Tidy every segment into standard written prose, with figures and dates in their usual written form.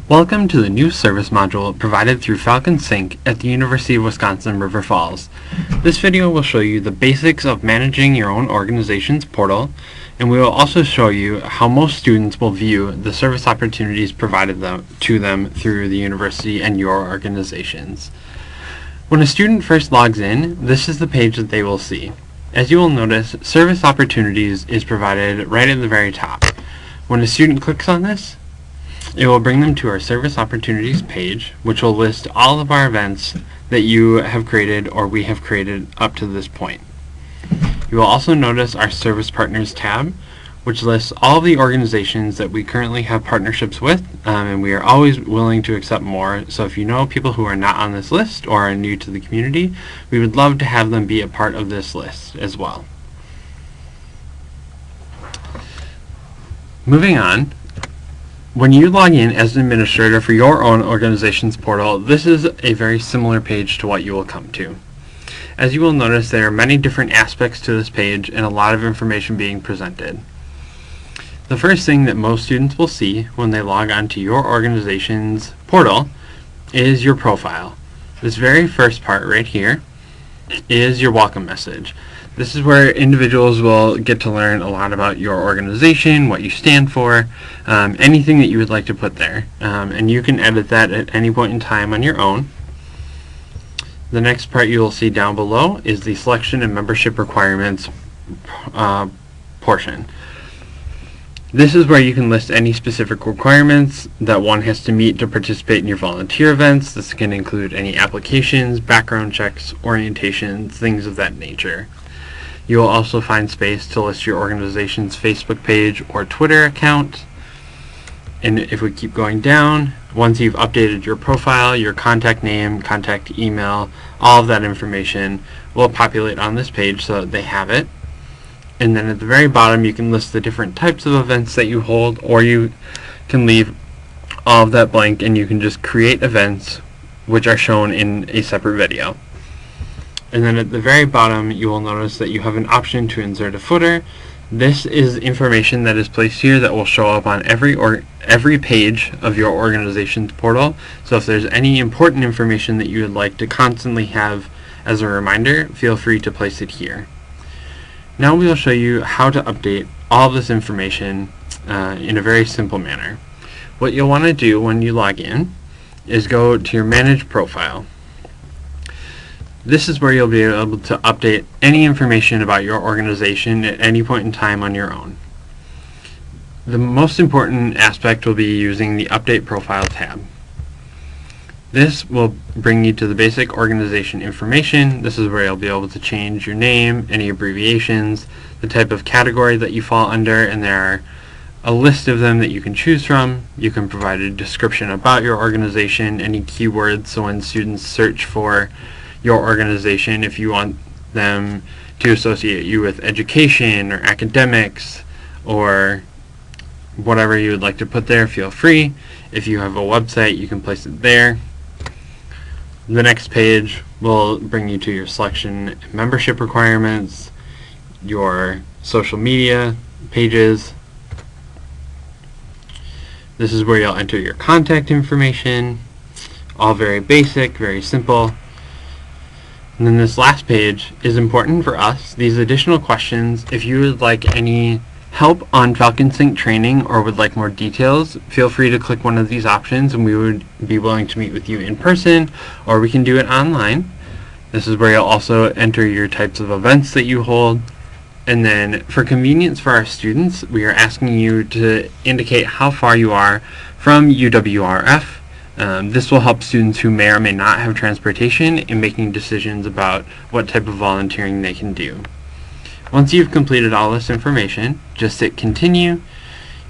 Welcome to the new service module provided through FalconSync at the University of Wisconsin River Falls. This video will show you the basics of managing your own organization's portal, and we will also show you how most students will view the service opportunities provided to them through the university and your organizations. When a student first logs in, this is the page that they will see. As you will notice, Service Opportunities is provided right at the very top. When a student clicks on this, it will bring them to our Service Opportunities page, which will list all of our events that you have created or we have created up to this point. You will also notice our Service Partners tab, which lists all the organizations that we currently have partnerships with, and we are always willing to accept more. So if you know people who are not on this list or are new to the community, we would love to have them be a part of this list as well. Moving on, when you log in as an administrator for your own organization's portal, this is a very similar page to what you will come to. As you will notice, there are many different aspects to this page and a lot of information being presented. The first thing that most students will see when they log onto your organization's portal is your profile. This very first part right here is your welcome message. This is where individuals will get to learn a lot about your organization, what you stand for, anything that you would like to put there. And you can edit that at any point in time on your own. The next part you will see down below is the selection and membership requirements portion. This is where you can list any specific requirements that one has to meet to participate in your volunteer events. This can include any applications, background checks, orientations, things of that nature. You will also find space to list your organization's Facebook page or Twitter account. And if we keep going down, once you've updated your profile, your contact name, contact email, all of that information will populate on this page so that they have it. And then at the very bottom, you can list the different types of events that you hold, or you can leave all of that blank and you can just create events which are shown in a separate video. And then at the very bottom, you will notice that you have an option to insert a footer. This is information that is placed here that will show up on every page of your organization's portal. So if there's any important information that you would like to constantly have as a reminder, feel free to place it here. Now we will show you how to update all of this information in a very simple manner. What you'll want to do when you log in is go to your Manage Profile. This is where you'll be able to update any information about your organization at any point in time on your own. The most important aspect will be using the Update Profile tab. This will bring you to the basic organization information. This is where you'll be able to change your name, any abbreviations, the type of category that you fall under, and there are a list of them that you can choose from. You can provide a description about your organization, any keywords, so when students search for your organization, if you want them to associate you with education or academics or whatever you would like to put there, feel free. If you have a website, you can place it there. The next page will bring you to your selection and membership requirements, your social media pages. This is where you'll enter your contact information, all very basic, very simple. And then this last page is important for us. These additional questions, if you would like any help on FalconSync training or would like more details, feel free to click one of these options and we would be willing to meet with you in person, or we can do it online. This is where you'll also enter your types of events that you hold. And then for convenience for our students, we are asking you to indicate how far you are from UWRF. This will help students who may or may not have transportation in making decisions about what type of volunteering they can do. Once you've completed all this information, just hit continue.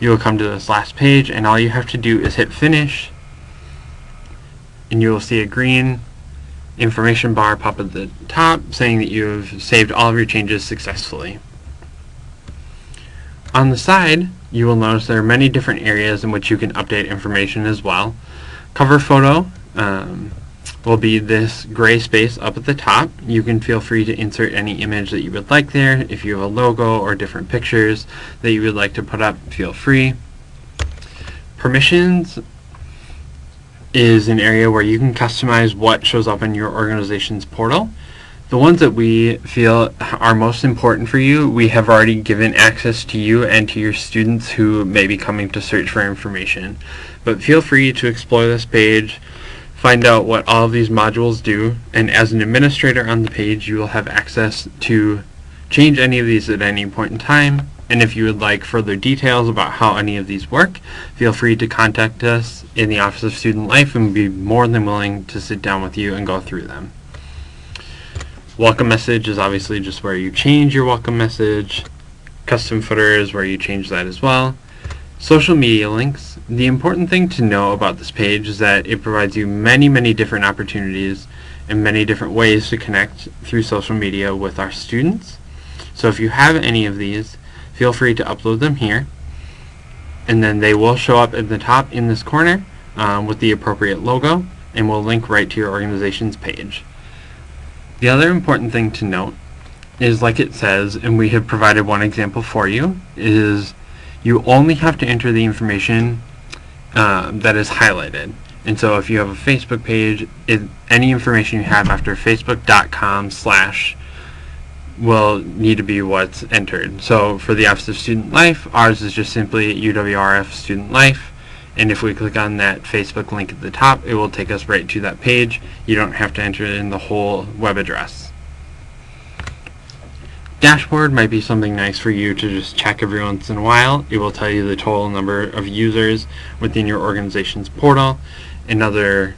You will come to this last page and all you have to do is hit finish, and you will see a green information bar pop at the top saying that you have saved all of your changes successfully. On the side, you will notice there are many different areas in which you can update information as well. Cover photo will be this gray space up at the top. You can feel free to insert any image that you would like there. If you have a logo or different pictures that you would like to put up, feel free. Permissions is an area where you can customize what shows up in your organization's portal. The ones that we feel are most important for you, we have already given access to you and to your students who may be coming to search for information. But feel free to explore this page, find out what all of these modules do, and as an administrator on the page, you will have access to change any of these at any point in time. And if you would like further details about how any of these work, feel free to contact us in the Office of Student Life, and we'll be more than willing to sit down with you and go through them. Welcome message is obviously just where you change your welcome message. Custom footer is where you change that as well. Social media links. The important thing to know about this page is that it provides you many different opportunities and many different ways to connect through social media with our students. So if you have any of these, feel free to upload them here, and then they will show up at the top in this corner with the appropriate logo, and will link right to your organization's page. The other important thing to note is, like it says, and we have provided one example for you, is you only have to enter the information that is highlighted. And so if you have a Facebook page, any information you have after facebook.com/ will need to be what's entered. So for the Office of Student Life, ours is just simply UWRF Student Life, and if we click on that Facebook link at the top, it will take us right to that page. You don't have to enter in the whole web address. Dashboard might be something nice for you to just check every once in a while. It will tell you the total number of users within your organization's portal and other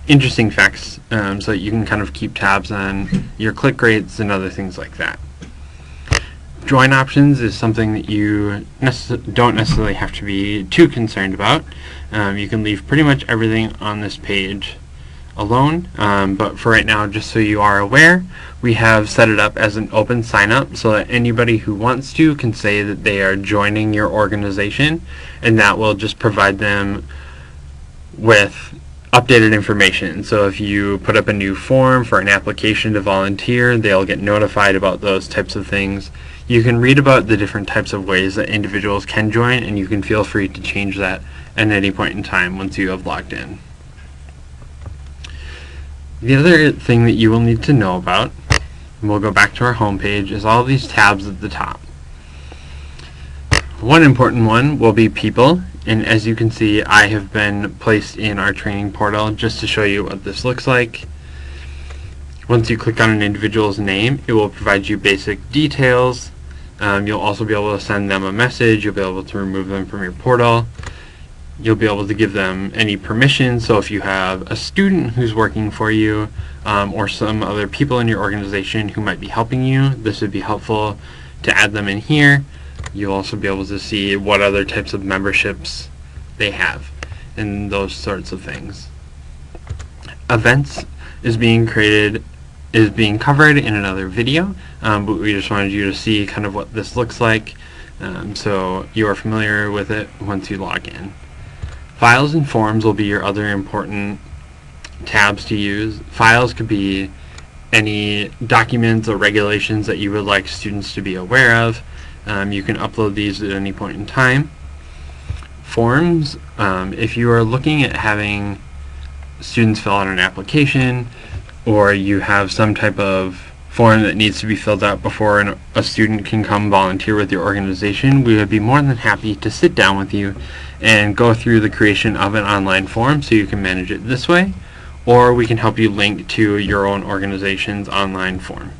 interesting facts, so that you can kind of keep tabs on your click rates and other things like that. Join options is something that you don't necessarily have to be too concerned about. You can leave pretty much everything on this page alone, but for right now, just so you are aware, we have set it up as an open sign up so that anybody who wants to can say that they are joining your organization, and that will just provide them with updated information. So if you put up a new form for an application to volunteer, they'll get notified about those types of things. You can read about the different types of ways that individuals can join, and you can feel free to change that at any point in time once you have logged in. The other thing that you will need to know about, and we'll go back to our home page, is all these tabs at the top. One important one will be people, and as you can see, I have been placed in our training portal just to show you what this looks like. Once you click on an individual's name, it will provide you basic details. You'll also be able to send them a message. You'll be able to remove them from your portal. You'll be able to give them any permission. So if you have a student who's working for you, or some other people in your organization who might be helping you, this would be helpful to add them in here. You'll also be able to see what other types of memberships they have and those sorts of things. Events is being covered in another video, but we just wanted you to see kind of what this looks like, so you are familiar with it once you log in. Files and forms will be your other important tabs to use. Files could be any documents or regulations that you would like students to be aware of. You can upload these at any point in time. Forms, if you are looking at having students fill out an application, or you have some type of form that needs to be filled out before a student can come volunteer with your organization, we would be more than happy to sit down with you and go through the creation of an online form so you can manage it this way, or we can help you link to your own organization's online form.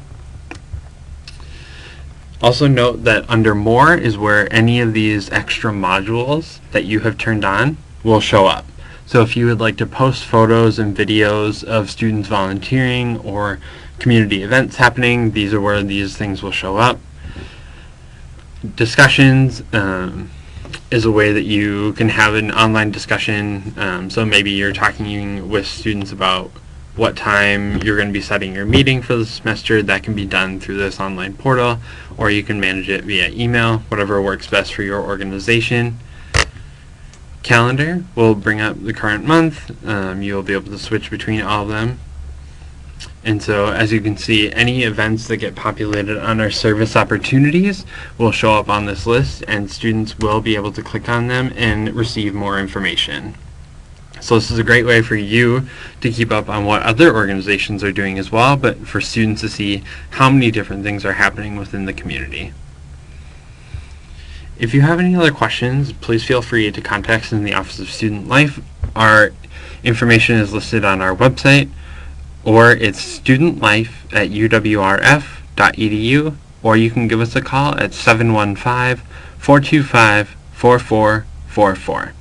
Also note that under More is where any of these extra modules that you have turned on will show up. So if you would like to post photos and videos of students volunteering or community events happening, these are where these things will show up. Discussions is a way that you can have an online discussion. So maybe you're talking with students about what time you're going to be setting your meeting for the semester. That can be done through this online portal, or you can manage it via email, whatever works best for your organization. Calendar will bring up the current month. You'll be able to switch between all of them. And so as you can see, any events that get populated on our service opportunities will show up on this list, and students will be able to click on them and receive more information. So this is a great way for you to keep up on what other organizations are doing as well, but for students to see how many different things are happening within the community. If you have any other questions, please feel free to contact us in the Office of Student Life. Our information is listed on our website, or it's studentlife@uwrf.edu, or you can give us a call at 715-425-4444.